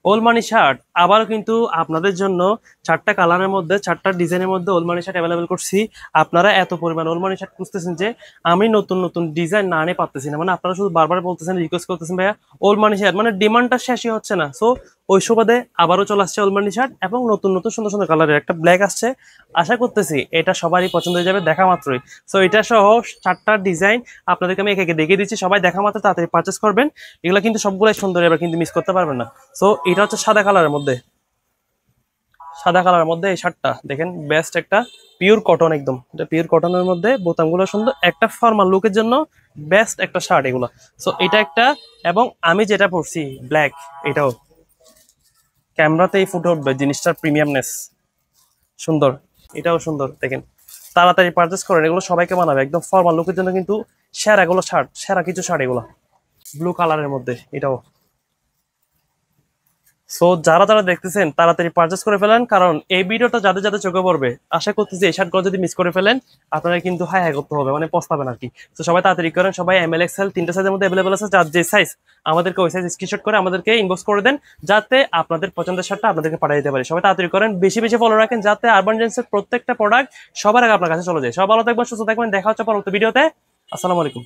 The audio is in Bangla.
ওলমানি শার্ট আবার কিন্তু আপনাদের জন্য 4টা কালারের মধ্যে 4টা ডিজাইনের মধ্যে ওলমানি শার্ট অ্যাভেলেবেল করছি। আপনারা এত পরিমাণ ওলমানি শার্ট খুঁজতেছেন যে আমি নতুন নতুন ডিজাইন না আনে পারতেছি না, মানে আপনারা শুধু বারবার বলতেছেন, রিকোয়েস্ট করতেছেন ভাইয়া ওলমানি শার্ট, মানে ডিমান্ডটা শেষই হচ্ছে না। সো ওই সুবাদে আবারও চলে আসছে ওলমানি শার্ট এবং নতুন নতুন সুন্দর সুন্দর কালারের একটা ব্ল্যাক আসছে। আশা করতেছি এটা সবারই পছন্দ হয়ে যাবে দেখা মাত্রই। সো এটা সহ 4টা ডিজাইন আপনাদেরকে আমি একে একে দেখিয়ে দিচ্ছি, সবাই দেখা মাত্র তাড়াতাড়ি পারচেস করবেন। এগুলো কিন্তু সবগুলাই সুন্দর, এবার কিন্তু মিস করতে পারবেন না। সো এটা হচ্ছে সাদা কালারের মধ্যে, সাদা কালারের মধ্যে এই শার্টটা দেখেন, বেস্ট একটা পিওর কটন, একদম এটা পিওর কটনের মধ্যে, বোতামগুলো সুন্দর, একটা ফর্মাল লুকের জন্য বেস্ট একটা শার্ট এগুলো। সো এটা একটা, এবং আমি যেটা পরছি ব্ল্যাক, এটাও ক্যামেরাতেই ফুটে উঠবে জিনিসটার প্রিমিয়ামনেস, সুন্দর, এটাও সুন্দর দেখেন। তাড়াতাড়ি পারচেস করেন, এগুলো সবাইকে মানাবে, একদম ফর্মাল লুকের জন্য কিন্তু সেরা এগুলো শার্ট, সেরা কিছু শার্ট এগুলো। ব্লু কালারের মধ্যে এটাও। সো যারা যারা দেখতেছেন তাড়াতাড়ি পারচেস করে ফেলেন, কারণ এই ভিডিওটা যাদের যাদের চোখে পড়বে, আশা করতেছি এই শার্টগুলো যদি মিস করে ফেলেন আপনারা কিন্তু হাই হাই করতে হবে, মানে পস্তাবেন আর কি। তো সবাই তাড়াতাড়ি করেন, সবাই এমএল এক্সেল 3টা সাইজের মধ্যে অ্যাভেলেবল আছে, যার যে সাইজ আমাদেরকে ওই সাইজ স্ক্রিনশট করে আমাদেরকে ইনবক্স করে দেন, যাতে আপনাদের পছন্দের শার্টটা আপনাদেরকে পাঠিয়ে দিতে পারি। সবাই তাড়াতাড়ি করেন, বেশি বেশি ফলো রাখেন, যাতে আরবান জেন্টসের প্রত্যেকটা প্রোডাক্ট সবার আগে আপনার কাছে চলে যায়। সবাই ভালো থাকবেন, সুস্থ থাকবেন, দেখা হচ্ছে পরবর্তী ভিডিওতে। আসসালামু আলাইকুম।